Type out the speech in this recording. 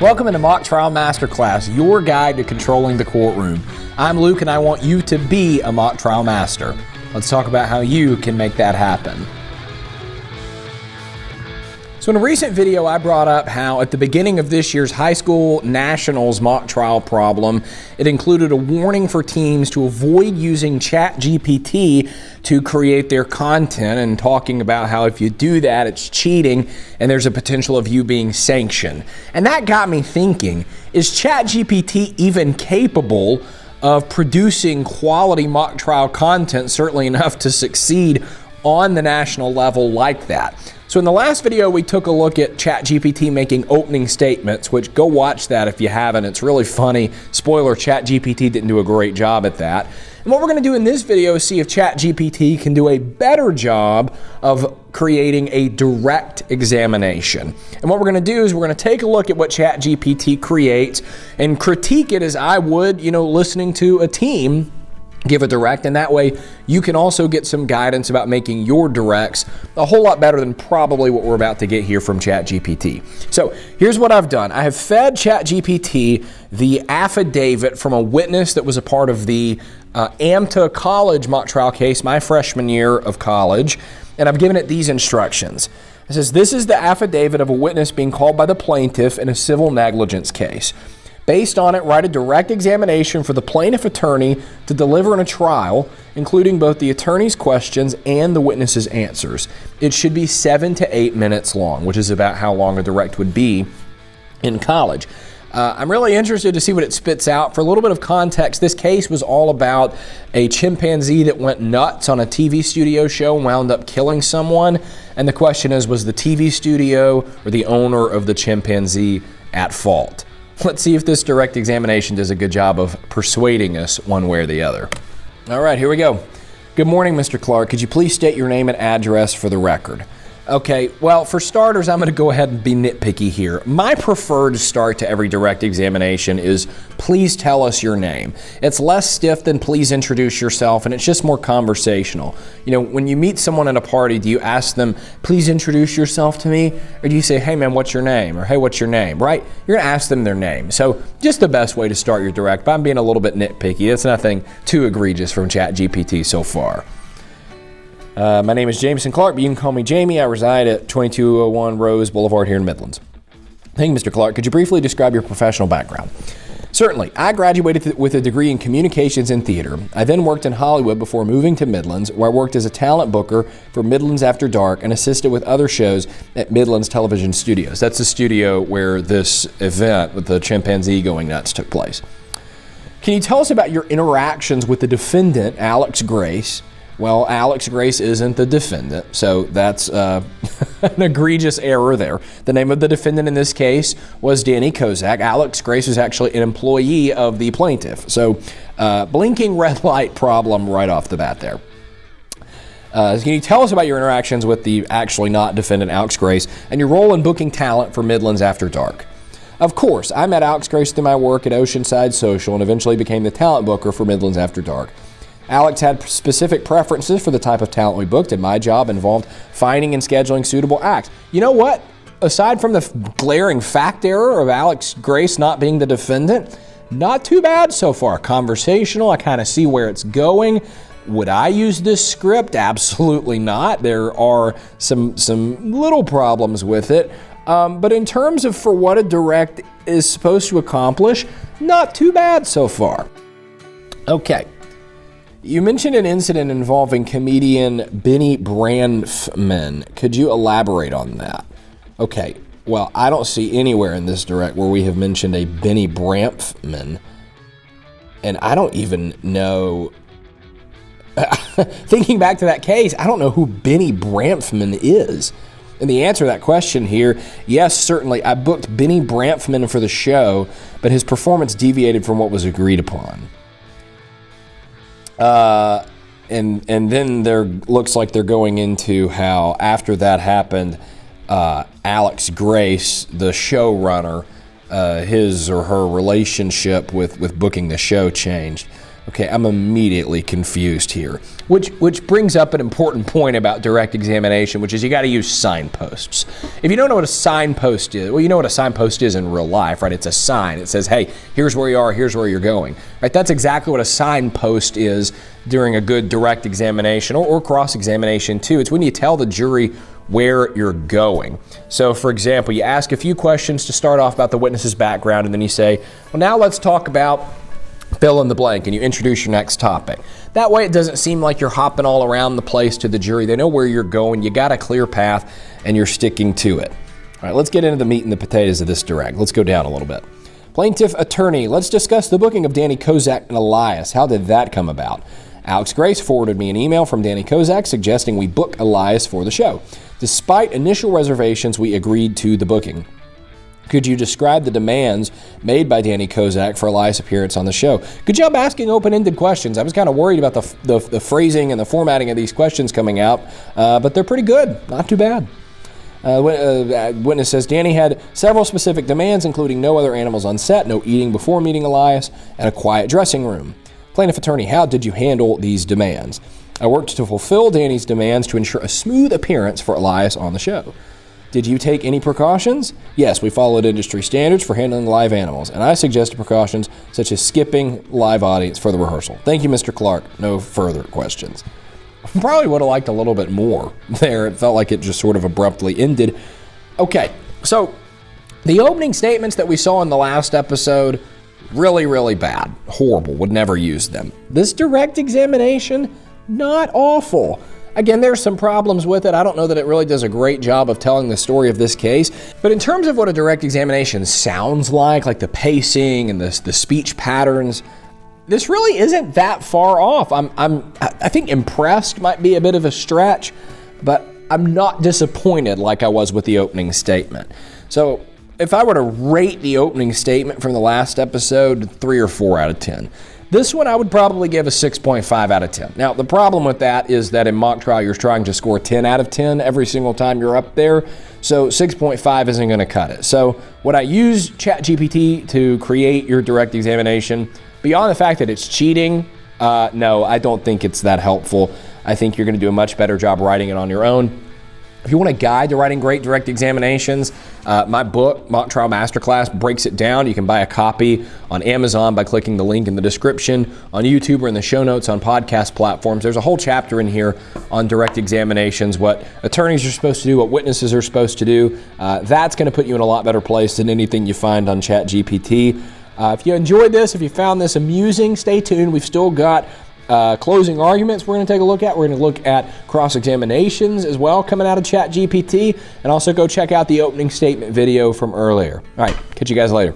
Welcome into Mock Trial Masterclass, your guide to controlling the courtroom. I'm Luke and I want you to be a mock trial master. Let's talk about how you can make that happen. So in a recent video, I brought up how at the beginning of this year's high school nationals mock trial problem, it included a warning for teams to avoid using ChatGPT to create their content and talking about how if you do that, it's cheating and there's a potential of you being sanctioned. And that got me thinking, is ChatGPT even capable of producing quality mock trial content, certainly enough to succeed on the national level like that? So in the last video, we took a look at ChatGPT making opening statements, which go watch that if you haven't. It's really funny. Spoiler, ChatGPT didn't do a great job at that. And what we're going to do in this video is see if ChatGPT can do a better job of creating a direct examination. And what we're going to do is we're going to take a look at what ChatGPT creates and critique it as I would, listening to a team give a direct, and that way you can also get some guidance about making your directs a whole lot better than probably what we're about to get here from ChatGPT. So here's what I've done. I have fed ChatGPT the affidavit from a witness that was a part of the AMTA college mock trial case, my freshman year of college, and I've given it these instructions. It says, this is the affidavit of a witness being called by the plaintiff in a civil negligence case. Based on it, write a direct examination for the plaintiff attorney to deliver in a trial, including both the attorney's questions and the witness's answers. It should be 7 to 8 minutes long, which is about how long a direct would be in college. I'm really interested to see what it spits out. For a little bit of context, this case was all about a chimpanzee that went nuts on a TV studio show and wound up killing someone. And the question is, was the TV studio or the owner of the chimpanzee at fault? Let's see if this direct examination does a good job of persuading us one way or the other. All right, here we go. Good morning, Mr. Clark. Could you please state your name and address for the record? Okay, well, for starters, I'm going to go ahead and be nitpicky here. My preferred start to every direct examination is, please tell us your name. It's less stiff than please introduce yourself, and it's just more conversational. When you meet someone at a party, do you ask them, please introduce yourself to me? Or do you say, hey man, what's your name? Or hey, what's your name, right? You're going to ask them their name. So just the best way to start your direct, but I'm being a little bit nitpicky. It's nothing too egregious from ChatGPT so far. My name is Jameson Clark, but you can call me Jamie. I reside at 2201 Rose Boulevard here in Midlands. Thank you, Mr. Clark. Could you briefly describe your professional background? Certainly. I graduated with a degree in communications and theater. I then worked in Hollywood before moving to Midlands, where I worked as a talent booker for Midlands After Dark and assisted with other shows at Midlands Television Studios. That's the studio where this event with the chimpanzee going nuts took place. Can you tell us about your interactions with the defendant, Alex Grace? Well, Alex Grace isn't the defendant, so that's an egregious error there. The name of the defendant in this case was Danny Kozak. Alex Grace was actually an employee of the plaintiff. So blinking red light problem right off the bat there. Can you tell us about your interactions with the actually not defendant, Alex Grace, and your role in booking talent for Midlands After Dark? Of course, I met Alex Grace through my work at Oceanside Social and eventually became the talent booker for Midlands After Dark. Alex had specific preferences for the type of talent we booked, and my job involved finding and scheduling suitable acts. You know what? Aside from the glaring fact error of Alex Grace not being the defendant, not too bad so far. Conversational, I kind of see where it's going. Would I use this script? Absolutely not. There are some little problems with it. But in terms of for what a direct is supposed to accomplish, not too bad so far. Okay. You mentioned an incident involving comedian Benny Branfman. Could you elaborate on that? Okay, well, I don't see anywhere in this direct where we have mentioned a Benny Branfman. And I don't even know, thinking back to that case, I don't know who Benny Branfman is. And the answer to that question here, yes, certainly, I booked Benny Branfman for the show, but his performance deviated from what was agreed upon. And then there looks like they're going into how after that happened, Alex Grace, the showrunner, his or her relationship with booking the show changed. Okay, I'm immediately confused here, which brings up an important point about direct examination, which is you got to use signposts. If you don't know what a signpost is, well, you know what a signpost is in real life, right? It's a sign. It says, hey, here's where you are, here's where you're going, right? That's exactly what a signpost is during a good direct examination or cross-examination too. It's when you tell the jury where you're going. So for example, you ask a few questions to start off about the witness's background, and then you say, well, now let's talk about fill in the blank, and you introduce your next topic. That way it doesn't seem like you're hopping all around the place to the jury. They know where you're going, you got a clear path, and you're sticking to it. All right, let's get into the meat and the potatoes of this direct. Let's go down a little bit. Plaintiff attorney, let's discuss the booking of Danny Kozak and Elias. How did that come about? Alex Grace forwarded me an email from Danny Kozak suggesting we book Elias for the show. Despite initial reservations, we agreed to the booking. Could you describe the demands made by Danny Kozak for Elias' appearance on the show? Good job asking open-ended questions. I was kind of worried about the phrasing and the formatting of these questions coming out, but they're pretty good. Not too bad. Witness says Danny had several specific demands, including no other animals on set, no eating before meeting Elias, and a quiet dressing room. Plaintiff attorney, how did you handle these demands? I worked to fulfill Danny's demands to ensure a smooth appearance for Elias on the show. Did you take any precautions? Yes, we followed industry standards for handling live animals, and I suggested precautions such as skipping live audience for the rehearsal. Thank you, Mr. Clark. No further questions. Probably would have liked a little bit more there. It felt like it just sort of abruptly ended. Okay, so the opening statements that we saw in the last episode, really, really bad. Horrible. Would never use them. This direct examination, not awful. Again, there's some problems with it. I don't know that it really does a great job of telling the story of this case. But in terms of what a direct examination sounds like the pacing and the speech patterns, this really isn't that far off. I think impressed might be a bit of a stretch, but I'm not disappointed like I was with the opening statement. So if I were to rate the opening statement from the last episode, 3 or 4 out of 10. This one I would probably give a 6.5 out of 10. Now, the problem with that is that in mock trial, you're trying to score 10 out of 10 every single time you're up there. So 6.5 isn't going to cut it. So would I use ChatGPT to create your direct examination? Beyond the fact that it's cheating, no, I don't think it's that helpful. I think you're going to do a much better job writing it on your own. If you want a guide to writing great direct examinations, my book, Mock Trial Masterclass, breaks it down. You can buy a copy on Amazon by clicking the link in the description, on YouTube or in the show notes on podcast platforms. There's a whole chapter in here on direct examinations, what attorneys are supposed to do, what witnesses are supposed to do. That's going to put you in a lot better place than anything you find on ChatGPT. If you enjoyed this, if you found this amusing, stay tuned. We've still got closing arguments we're going to take a look at. We're going to look at cross-examinations as well coming out of ChatGPT, and also go check out the opening statement video from earlier. All right, catch you guys later.